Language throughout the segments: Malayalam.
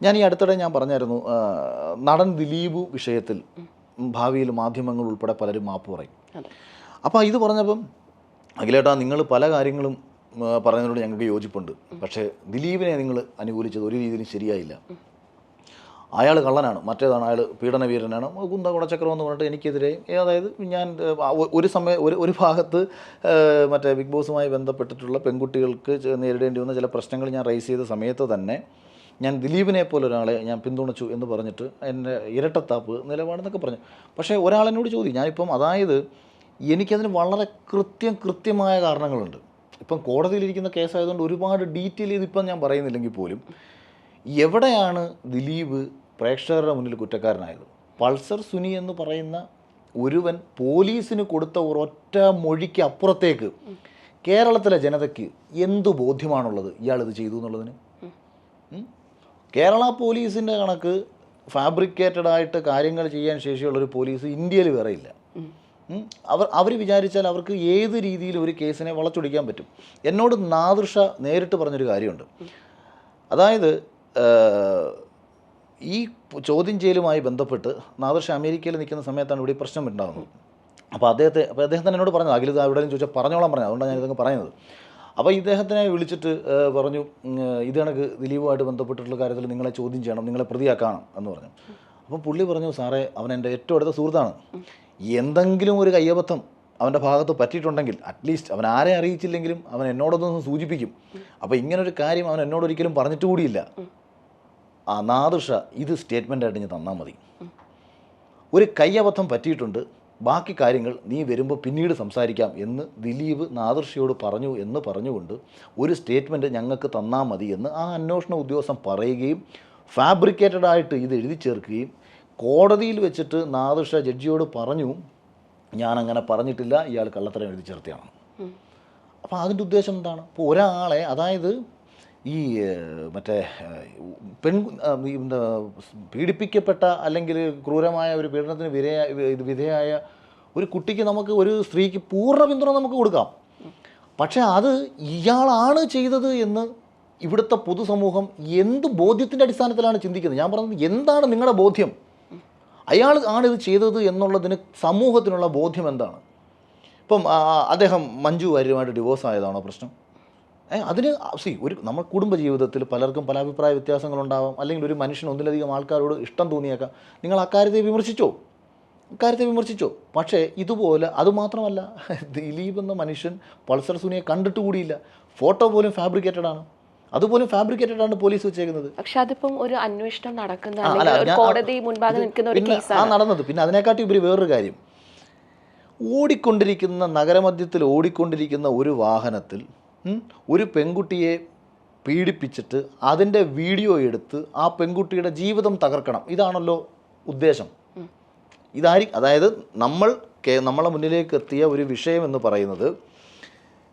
ഞാൻ ഈ അടുത്തിടെ ഞാൻ പറഞ്ഞായിരുന്നു, നടൻ ദിലീപ് വിഷയത്തിൽ ഭാവിയിൽ മാധ്യമങ്ങൾ ഉൾപ്പെടെ പലരും മാപ്പ് പറയും. അപ്പോൾ ഇത് പറഞ്ഞപ്പം അഖിലേട്ടാ നിങ്ങൾ പല കാര്യങ്ങളും പറയുന്നതിനോട് ഞങ്ങൾക്ക് യോജിപ്പുണ്ട്, പക്ഷേ ദിലീപിനെ നിങ്ങൾ അനുകൂലിച്ചത് ഒരു രീതിയിലും ശരിയായില്ല. അയാൾ കള്ളനാണ്, മറ്റേതാണ് അയാൾ പീഡനവീരനാണ്, കുന്ത കുടച്ചക്രം എന്ന് പറഞ്ഞിട്ട് എനിക്കെതിരെ, അതായത് ഞാൻ ഒരു ഭാഗത്ത് മറ്റേ ബിഗ് ബോസുമായി ബന്ധപ്പെട്ടിട്ടുള്ള പെൺകുട്ടികൾക്ക് നേരിടേണ്ടി വന്ന ചില പ്രശ്നങ്ങൾ ഞാൻ റൈസ് ചെയ്ത സമയത്ത് തന്നെ ഞാൻ ദിലീപിനെ പോലെ ഒരാളെ ഞാൻ പിന്തുണച്ചു എന്ന് പറഞ്ഞിട്ട് എൻ്റെ ഇരട്ടത്താപ്പ് നിലപാടെന്നൊക്കെ പറഞ്ഞു. പക്ഷേ ഒരാളെന്നോട് ചോദിക്കും, ഞാനിപ്പം അതായത് എനിക്കതിന് വളരെ കൃത്യമായ കാരണങ്ങളുണ്ട്. ഇപ്പം കോടതിയിലിരിക്കുന്ന കേസായതുകൊണ്ട് ഒരുപാട് ഡീറ്റെയിൽ ചെയ്തിപ്പം ഞാൻ പറയുന്നില്ലെങ്കിൽ പോലും എവിടെയാണ് ദിലീപ് പ്രേക്ഷകരുടെ മുന്നിൽ കുറ്റക്കാരനായത്? പൾസർ സുനി എന്ന് പറയുന്ന ഒരുവൻ പോലീസിന് കൊടുത്ത ഒരൊറ്റ മൊഴിക്ക് അപ്പുറത്തേക്ക് കേരളത്തിലെ ജനതയ്ക്ക് എന്തു ബോധ്യമാണുള്ളത് ഇയാളിത് ചെയ്തു എന്നുള്ളതിന്? കേരള പോലീസിൻ്റെ കണക്ക് ഫാബ്രിക്കേറ്റഡ് ആയിട്ട് കാര്യങ്ങൾ ചെയ്യാൻ ശേഷിയുള്ളൊരു പോലീസ് ഇന്ത്യയിൽ വേറെ ഇല്ല. അവർ വിചാരിച്ചാൽ അവർക്ക് ഏത് രീതിയിൽ ഒരു കേസിനെ വളച്ചൊടിക്കാൻ പറ്റും. എന്നോട് നാദിർഷ നേരിട്ട് പറഞ്ഞൊരു കാര്യമുണ്ട്. അതായത് ഈ ചോദ്യം ചെയ്യലുമായി ബന്ധപ്പെട്ട് നാദിർഷ അമേരിക്കയിൽ നിൽക്കുന്ന സമയത്താണ് ഇവിടെ പ്രശ്നം ഉണ്ടാകുന്നത്. അപ്പോൾ അദ്ദേഹത്തിന് എന്നോട് പറഞ്ഞത്, അഖിൽ എവിടെയും ചോദിച്ചാൽ പറഞ്ഞോളാൻ പറഞ്ഞു, അതുകൊണ്ടാണ് ഞാനിതൊക്കെ പറയുന്നത്. അപ്പോൾ ഇദ്ദേഹത്തിനെ വിളിച്ചിട്ട് പറഞ്ഞു, ഇത് കണക്ക് ദിലീപുമായിട്ട് ബന്ധപ്പെട്ടിട്ടുള്ള കാര്യത്തിൽ നിങ്ങളെ ചോദ്യം ചെയ്യണം, നിങ്ങളെ പ്രതിയാക്കണം എന്ന് പറഞ്ഞു. അപ്പം പുള്ളി പറഞ്ഞു, സാറേ അവൻ എൻ്റെ ഏറ്റവും അടുത്ത സുഹൃത്താണ്, എന്തെങ്കിലും ഒരു കയ്യബദ്ധം അവൻ്റെ ഭാഗത്ത് പറ്റിയിട്ടുണ്ടെങ്കിൽ അറ്റ്ലീസ്റ്റ് അവൻ ആരെ അറിയിച്ചില്ലെങ്കിലും അവൻ എന്നോടൊന്നും സൂചിപ്പിക്കും. അപ്പോൾ ഇങ്ങനൊരു കാര്യം അവൻ എന്നോടൊരിക്കലും പറഞ്ഞിട്ട് കൂടിയില്ല. നാദിർഷ ഇത് സ്റ്റേറ്റ്മെൻ്റായിട്ട് ഞാൻ തന്നാൽ മതി, ഒരു കയ്യബദ്ധം പറ്റിയിട്ടുണ്ട്, ബാക്കി കാര്യങ്ങൾ നീ വരുമ്പോൾ പിന്നീട് സംസാരിക്കാം എന്ന് ദിലീപ് നാദിർഷയോട് പറഞ്ഞു എന്ന് പറഞ്ഞുകൊണ്ട് ഒരു സ്റ്റേറ്റ്മെൻറ്റ് ഞങ്ങൾക്ക് തന്നാൽ മതി എന്ന് ആ അന്വേഷണ ഉദ്യോഗസ്ഥൻ പറയുകയും ഫാബ്രിക്കേറ്റഡ് ആയിട്ട് ഇത് എഴുതി ചേർക്കുകയും കോടതിയിൽ വെച്ചിട്ട് നാദിർഷ ജഡ്ജിയോട് പറഞ്ഞു, ഞാനങ്ങനെ പറഞ്ഞിട്ടില്ല, ഇയാൾ കള്ളത്തരം എഴുതി ചേർത്തിയാണ്. അപ്പോൾ അതിൻ്റെ ഉദ്ദേശം എന്താണ്? ഇപ്പോൾ ഒരാളെ, അതായത് ഈ മറ്റേ പീഡിപ്പിക്കപ്പെട്ട അല്ലെങ്കിൽ ക്രൂരമായ ഒരു പീഡനത്തിന് വിധേയായ ഒരു കുട്ടിക്ക് നമുക്ക്, ഒരു സ്ത്രീക്ക് പൂർണ്ണ പിന്തുണ നമുക്ക് കൊടുക്കാം. പക്ഷേ അത് ഇയാളാണ് ചെയ്തത് എന്ന് ഇവിടുത്തെ പൊതുസമൂഹം എന്ത് ബോധ്യത്തിൻ്റെ അടിസ്ഥാനത്തിലാണ് ചിന്തിക്കുന്നത്? ഞാൻ പറഞ്ഞത്, എന്താണ് നിങ്ങളുടെ ബോധ്യം? അയാൾ ആണിത് ചെയ്തത് എന്നുള്ളതിന് സമൂഹത്തിനുള്ള ബോധ്യം എന്താണ്? ഇപ്പം അദ്ദേഹം മഞ്ജു വാര്യരുമായിട്ട് ഡിവോഴ്സ് ആയതാണോ പ്രശ്നം? അതിന് നമ്മൾ കുടുംബജീവിതത്തിൽ പലർക്കും പല അഭിപ്രായ വ്യത്യാസങ്ങളുണ്ടാവാം, അല്ലെങ്കിൽ ഒരു മനുഷ്യന് ഒന്നിലധികം ആൾക്കാരോട് ഇഷ്ടം തോന്നിയേക്കാം. നിങ്ങൾ അക്കാര്യത്തെ വിമർശിച്ചോ. പക്ഷേ ഇതുപോലെ, അതുമാത്രമല്ല, ദിലീപ് എന്ന മനുഷ്യൻ പൾസർ സുനിയെ കണ്ടിട്ട് കൂടിയില്ല, ഫോട്ടോ പോലും ഫാബ്രിക്കേറ്റഡ് ആണ്, അതുപോലും ഫാബ്രിക്കേറ്റഡ് ആണ് പോലീസ് വെച്ചേക്കുന്നത്. പക്ഷെ അതിപ്പം ഒരു അന്വേഷണം നടക്കുന്നത് കോടതി മുൻപാകെ നിൽക്കുന്ന ഒരു കേസാണ് നടന്നത്. പിന്നെ അതിനെക്കാട്ടി ഉപരി വേറൊരു കാര്യം, നഗരമധ്യത്തിൽ ഓടിക്കൊണ്ടിരിക്കുന്ന ഒരു വാഹനത്തിൽ ഒരു പെൺകുട്ടിയെ പീഡിപ്പിച്ചിട്ട് അതിൻ്റെ വീഡിയോ എടുത്ത് ആ പെൺകുട്ടിയുടെ ജീവിതം തകർക്കണം, ഇതാണല്ലോ ഉദ്ദേശം. അതായത് നമ്മളെ മുന്നിലേക്ക് എത്തിയ ഒരു വിഷയം എന്ന് പറയുന്നത്,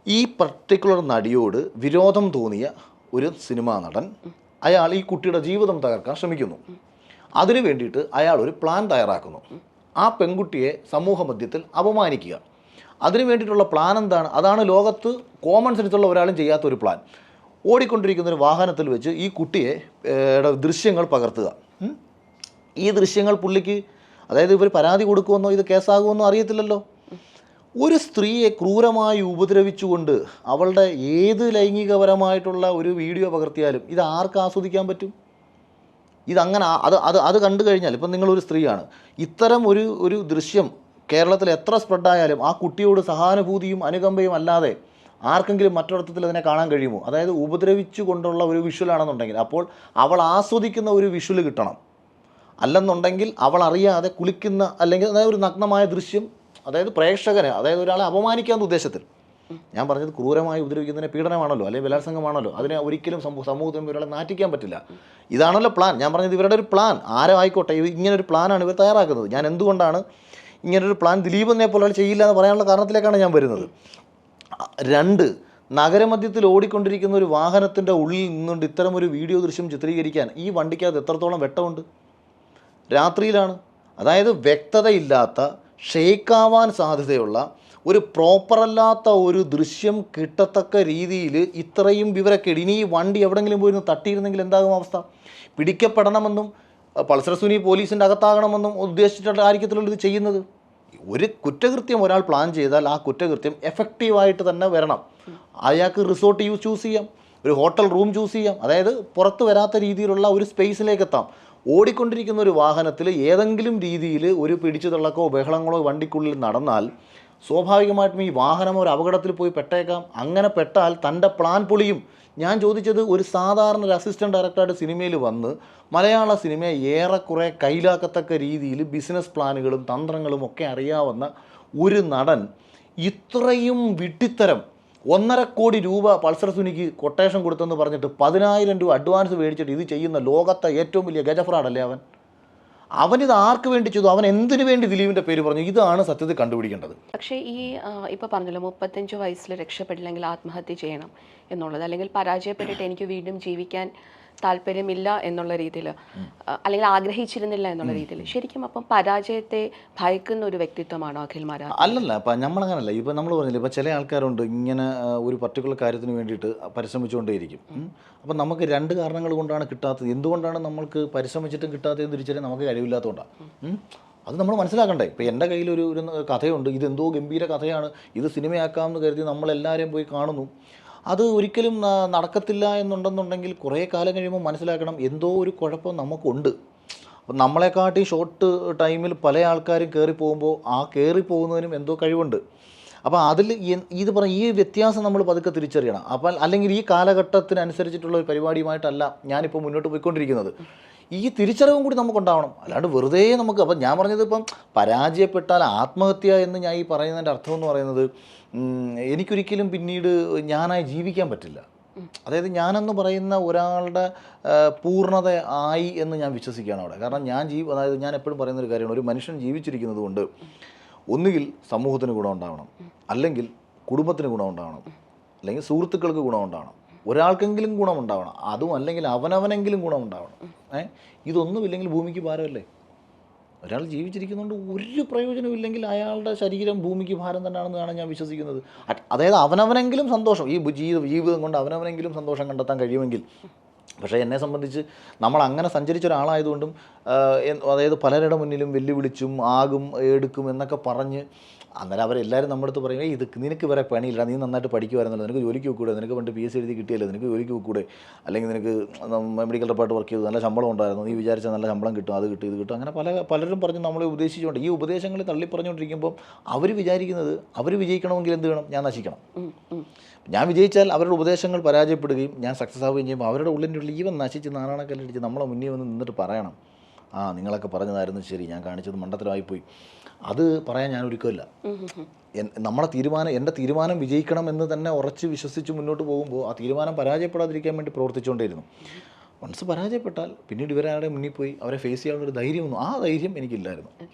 ഈ പർട്ടിക്കുലർ നടിയോട് വിരോധം തോന്നിയ ഒരു സിനിമാ നടൻ, അയാൾ ഈ കുട്ടിയുടെ ജീവിതം തകർക്കാൻ ശ്രമിക്കുന്നു. അതിനു വേണ്ടിയിട്ട് അയാൾ ഒരു പ്ലാൻ തയ്യാറാക്കുന്നു, ആ പെൺകുട്ടിയെ സമൂഹ മധ്യത്തിൽ അപമാനിക്കുക. അതിനു വേണ്ടിയിട്ടുള്ള പ്ലാൻ എന്താണ്? അതാണ് ലോകത്ത് കോമൺ സെൻസുള്ള ഒരാളും ചെയ്യാത്തൊരു പ്ലാൻ. ഓടിക്കൊണ്ടിരിക്കുന്ന ഒരു വാഹനത്തിൽ വെച്ച് ഈ കുട്ടിയെ ദൃശ്യങ്ങൾ പകർത്തുക. ഈ ദൃശ്യങ്ങൾ പുള്ളിക്ക്, അതായത് ഇവർ പരാതി കൊടുക്കുമെന്നോ ഇത് കേസാകുമെന്നോ അറിയത്തില്ലല്ലോ. ഒരു സ്ത്രീയെ ക്രൂരമായി ഉപദ്രവിച്ചുകൊണ്ട് അവളുടെ ഏത് ലൈംഗികപരമായിട്ടുള്ള ഒരു വീഡിയോ പകർത്തിയാലും ഇത് ആർക്ക് ആസ്വദിക്കാൻ പറ്റും? ഇതങ്ങനെ അത് കണ്ടു കഴിഞ്ഞാൽ, ഇപ്പം നിങ്ങളൊരു സ്ത്രീയാണ്, ഇത്തരം ഒരു ദൃശ്യം കേരളത്തിൽ എത്ര സ്പ്രെഡായാലും ആ കുട്ടിയോട് സഹാനുഭൂതിയും അനുകമ്പയും അല്ലാതെ ആർക്കെങ്കിലും മറ്റൊരർത്ഥത്തിൽ അതിനെ കാണാൻ കഴിയുമോ? അതായത് ഉപദ്രവിച്ചു കൊണ്ടുള്ള ഒരു വിഷ്വലാണെന്നുണ്ടെങ്കിൽ അപ്പോൾ അവൾ ആസ്വദിക്കുന്ന ഒരു വിഷ്വൽ കിട്ടണം. അല്ലെന്നുണ്ടെങ്കിൽ അവൾ അറിയാതെ കുളിക്കുന്ന, അല്ലെങ്കിൽ അതായത് ഒരു നഗ്നമായ ദൃശ്യം, അതായത് പ്രേക്ഷകനെ, അതായത് ഒരാളെ അപമാനിക്കാവുന്ന ഉദ്ദേശത്തിൽ. ഞാൻ പറഞ്ഞത് ക്രൂരമായി ഉപദ്രവിക്കുന്നതിനെ പീഡനമാണല്ലോ, അല്ലെങ്കിൽ ബലാത്സംഗമാണല്ലോ, അതിനെ ഒരിക്കലും സമൂഹത്തിന് ഒരാളെ നാറ്റിക്കാൻ പറ്റില്ല. ഇതാണല്ലോ പ്ലാൻ. ഞാൻ പറഞ്ഞത് ഇവരുടെ ഒരു പ്ലാൻ, ആരോ ആയിക്കോട്ടെ, ഇങ്ങനൊരു പ്ലാനാണ് ഇവർ തയ്യാറാക്കുന്നത്. ഞാൻ എന്തുകൊണ്ടാണ് ഇങ്ങനൊരു പ്ലാൻ ദിലീപിനെ പോലെ ചെയ്യില്ല എന്ന് പറയാനുള്ള കാരണത്തിലേക്കാണ് ഞാൻ വരുന്നത്. 2, നഗരമധ്യത്തിൽ ഓടിക്കൊണ്ടിരിക്കുന്ന ഒരു വാഹനത്തിൻ്റെ ഉള്ളിൽ നിന്നുകൊണ്ട് ഇത്തരമൊരു വീഡിയോ ദൃശ്യം ചിത്രീകരിക്കാൻ ഈ വണ്ടിക്കകത്ത് എത്രത്തോളം വെട്ടമുണ്ട്? രാത്രിയിലാണ്. അതായത് വ്യക്തതയില്ലാത്ത, ഷെയ്ക്കാവാൻ സാധ്യതയുള്ള ഒരു പ്രോപ്പറല്ലാത്ത ഒരു ദൃശ്യം കിട്ടത്തക്ക രീതിയിൽ ഇത്രയും വിവരക്കേട്. ഇനി ഈ വണ്ടി എവിടെയെങ്കിലും പോയി തട്ടിയിരുന്നെങ്കിൽ എന്താകും അവസ്ഥ? പിടിക്കപ്പെടണമെന്നും പൾസർ സുനി പോലീസിൻ്റെ അകത്താകണമെന്നും ഉദ്ദേശിച്ചിട്ടുള്ള കാര്യത്തിലുള്ള ഇത് ചെയ്യുന്നത്. ഒരു കുറ്റകൃത്യം ഒരാൾ പ്ലാൻ ചെയ്താൽ ആ കുറ്റകൃത്യം എഫക്റ്റീവായിട്ട് തന്നെ വരണം. അയാൾക്ക് റിസോർട്ട് ചൂസ് ചെയ്യാം, ഒരു ഹോട്ടൽ റൂം ചൂസ് ചെയ്യാം, അതായത് പുറത്ത് വരാത്ത രീതിയിലുള്ള ഒരു സ്പേസിലേക്ക് എത്താം. ഓടിക്കൊണ്ടിരിക്കുന്ന ഒരു വാഹനത്തിൽ ഏതെങ്കിലും രീതിയിൽ ഒരു പിടിച്ചു തള്ളക്കോ ബഹളങ്ങളോ വണ്ടിക്കുള്ളിൽ നടന്നാൽ സ്വാഭാവികമായിട്ടും ഈ വാഹനം ഒരു അപകടത്തിൽ പോയി പെട്ടേക്കാം. അങ്ങനെ പെട്ടാൽ തൻ്റെ പ്ലാൻ പൊളിയും. ഞാൻ ചോദിച്ചത്, ഒരു സാധാരണ ഒരു അസിസ്റ്റൻറ്റ് ഡയറക്ടറായിട്ട് സിനിമയിൽ വന്ന് മലയാള സിനിമയെ ഏറെക്കുറെ കയ്യിലാക്കത്തക്ക രീതിയിൽ ബിസിനസ് പ്ലാനുകളും തന്ത്രങ്ങളും ഒക്കെ അറിയാവുന്ന ഒരു നടൻ ഇത്രയും വിഡ്ഢിത്തരം 1.5 കോടി രൂപ പൾസർ സുനിക്ക് കൊട്ടേഷൻ കൊടുത്തെന്ന് പറഞ്ഞിട്ട് 10,000 രൂപ അഡ്വാൻസ് മേടിച്ചിട്ട് ഇത് ചെയ്യുന്ന ലോകത്തെ ഏറ്റവും വലിയ ഗജഫ്രാഡല്ലേ അവനിത് ആർക്ക് വേണ്ടി ചെയ്തു? അവൻ എന്തിനു വേണ്ടി ദിലീപിൻ്റെ പേര് പറഞ്ഞു? ഇതാണ് സത്യത്തിൽ കണ്ടുപിടിക്കേണ്ടത്. പക്ഷേ ഈ ഇപ്പോൾ പറഞ്ഞല്ലോ 35 വയസ്സിൽ രക്ഷപ്പെട്ടില്ലെങ്കിൽ ആത്മഹത്യ ചെയ്യണം എന്നുള്ളത്, അല്ലെങ്കിൽ പരാജയപ്പെട്ടിട്ട് എനിക്ക് വീണ്ടും ജീവിക്കാൻ താല്പര്യമില്ല എന്നുള്ള രീതിയിൽ, അല്ലെങ്കിൽ ആഗ്രഹിച്ചിരുന്നില്ല എന്നുള്ള രീതിയിൽ, ശരിക്കും അപ്പം പരാജയത്തെ ഭയക്കുന്ന ഒരു വ്യക്തിത്വമാണോ അഖിൽ മാരാർ? അല്ലല്ല, ഇപ്പം നമ്മളങ്ങനല്ല. ഇപ്പം നമ്മൾ പറഞ്ഞില്ല, ഇപ്പം ചില ആൾക്കാരുണ്ട് ഇങ്ങനെ ഒരു പർട്ടിക്കുലർ കാര്യത്തിന് വേണ്ടിയിട്ട് പരിശ്രമിച്ചുകൊണ്ടേയിരിക്കും. അപ്പം നമുക്ക് 2 കാരണങ്ങൾ കൊണ്ടാണ് കിട്ടാത്തത്. എന്തുകൊണ്ടാണ് നമ്മൾക്ക് പരിശ്രമിച്ചിട്ടും കിട്ടാത്തതെന്ന് തിരിച്ചറിയാൻ നമുക്ക് കഴിവില്ലാത്തതുകൊണ്ടാണ്. അത് നമ്മൾ മനസ്സിലാക്കണ്ടേ. ഇപ്പോൾ എൻ്റെ കയ്യിലൊരു കഥയുണ്ട്, ഇതെന്തോ ഗംഭീര കഥയാണ്, ഇത് സിനിമയാക്കാമെന്ന് കരുതി നമ്മളെല്ലാവരെയും പോയി കാണുന്നു. അത് ഒരിക്കലും നടക്കത്തില്ല എന്നുണ്ടെന്നുണ്ടെങ്കിൽ കുറേ കാലം കഴിയുമ്പോൾ മനസ്സിലാക്കണം എന്തോ ഒരു കുഴപ്പം നമുക്കുണ്ട്. അപ്പം നമ്മളെക്കാട്ടി ഷോർട്ട് ടൈമിൽ പല ആൾക്കാരും കയറി പോകുമ്പോൾ ആ കയറി പോകുന്നതിനും എന്തോ കഴിവുണ്ട്. അപ്പോൾ അതിൽ ഇത് ഈ വ്യത്യാസം നമ്മൾ പതുക്കെ തിരിച്ചറിയണം. അപ്പം അല്ലെങ്കിൽ ഈ കാലഘട്ടത്തിനനുസരിച്ചിട്ടുള്ള ഒരു പരിപാടിയുമായിട്ടല്ല ഞാനിപ്പോൾ മുന്നോട്ട് പോയിക്കൊണ്ടിരിക്കുന്നത്. ഈ തിരിച്ചറിവും കൂടി നമുക്കുണ്ടാവണം. അല്ലാണ്ട് വെറുതെ നമുക്ക്, അപ്പം ഞാൻ പറഞ്ഞത്, ഇപ്പം പരാജയപ്പെട്ടാൽ ആത്മഹത്യ എന്ന് ഞാൻ ഈ പറയുന്നതിൻ്റെ അർത്ഥം എന്ന് പറയുന്നത്, എനിക്കൊരിക്കലും പിന്നീട് ഞാനായി ജീവിക്കാൻ പറ്റില്ല. അതായത് ഞാനെന്ന് പറയുന്ന ഒരാളുടെ പൂർണ്ണത ആയി എന്ന് ഞാൻ വിശ്വസിക്കുകയാണ് അവിടെ. കാരണം അതായത് ഞാൻ എപ്പോഴും പറയുന്നൊരു കാര്യമാണ്, ഒരു മനുഷ്യൻ ജീവിച്ചിരിക്കുന്നത് കൊണ്ട് ഒന്നുകിൽ സമൂഹത്തിന് ഗുണമുണ്ടാവണം, അല്ലെങ്കിൽ കുടുംബത്തിന് ഗുണമുണ്ടാവണം, അല്ലെങ്കിൽ സുഹൃത്തുക്കൾക്ക് ഗുണമുണ്ടാവണം, ഒരാൾക്കെങ്കിലും ഗുണമുണ്ടാവണം, അതും അല്ലെങ്കിൽ അവനവനെങ്കിലും ഗുണമുണ്ടാവണം. ഇതൊന്നുമില്ലെങ്കിൽ ഭൂമിക്ക് ഭാരമല്ലേ? ഒരാൾ ജീവിച്ചിരിക്കുന്നതുകൊണ്ട് ഒരു പ്രയോജനമില്ലെങ്കിൽ അയാളുടെ ശരീരം ഭൂമിക്ക് ഭാരം തന്നെയാണെന്നാണ് ഞാൻ വിശ്വസിക്കുന്നത്. അതായത് അവനവനെങ്കിലും സന്തോഷം, ഈ ജീവിതം കൊണ്ട് അവനവനെങ്കിലും സന്തോഷം കണ്ടെത്താൻ കഴിയുമെങ്കിൽ. പക്ഷേ എന്നെ സംബന്ധിച്ച് നമ്മൾ അങ്ങനെ സഞ്ചരിച്ച ഒരാളായതുകൊണ്ടും, അതായത് പലരുടെ മുന്നിലും വെല്ലുവിളിച്ചും ആകും എടുക്കും എന്നൊക്കെ പറഞ്ഞ്, അന്നേരം അവരെല്ലാവരും നമ്മുടെ അടുത്ത് പറയും, ഇത് നിനക്ക് വേറെ പണിയില്ല, നീ നന്നായിട്ട് പഠിക്കുമായിരുന്നല്ലോ, നിനക്ക് ജോലിക്ക് വെക്കൂടെ, നിനക്ക് പണ്ട് PSC എഴുതി കിട്ടിയല്ലേ, നിനക്ക് ജോലിക്ക് വെക്കൂടെ, അല്ലെങ്കിൽ നിനക്ക് മെഡിക്കൽ ഡിപ്പാർട്ട് വർക്ക് ചെയ്തു നല്ല ശമ്പളം ഉണ്ടായിരുന്നു, നീ വിചാരിച്ചാൽ നല്ല ശമ്പളം കിട്ടും, അത് കിട്ടും ഇത് കിട്ടും, അങ്ങനെ പലരും പറഞ്ഞ് നമ്മളെ ഉപദേശിച്ചുകൊണ്ട് ഈ ഉപദേശങ്ങൾ തള്ളിപ്പറഞ്ഞുകൊണ്ടിരിക്കുമ്പോൾ അവർ വിചാരിക്കുന്നത് അവർ വിജയിക്കണമെങ്കിൽ എന്ത് വേണം? ഞാൻ നശിക്കണം. ഞാൻ വിജയിച്ചാൽ അവരുടെ ഉപദേശങ്ങൾ പരാജയപ്പെടുകയും ഞാൻ സക്സസ് ആവുകയും ചെയ്യുമ്പോൾ അവരുടെ ഉള്ളിൻ്റെ ഉള്ളിൽ ഈവൻ നശിച്ച് നാരായണക്കല്ലടിച്ച് നമ്മളെ മുന്നിൽ വന്ന് നിന്നിട്ട് പറയണം, നിങ്ങളൊക്കെ പറഞ്ഞതായിരുന്നു ശരി, ഞാൻ കാണിച്ചത് മണ്ടത്തരമായിപ്പോയി. അത് പറയാൻ ഞാൻ ഒരിക്കലില്ല. എൻ്റെ തീരുമാനം വിജയിക്കണം എന്ന് തന്നെ ഉറച്ച് വിശ്വസിച്ച് മുന്നോട്ട് പോകുമ്പോൾ ആ തീരുമാനം പരാജയപ്പെടാതിരിക്കാൻ വേണ്ടി പ്രവർത്തിച്ചുകൊണ്ടേയിരുന്നു. വൺസ് പരാജയപ്പെട്ടാൽ പിന്നീട് ഇവരാരുടെ മുന്നിൽ പോയി അവരെ ഫേസ് ചെയ്യാനുള്ളൊരു ധൈര്യമൊന്നും, ആ ധൈര്യം എനിക്കില്ലായിരുന്നു.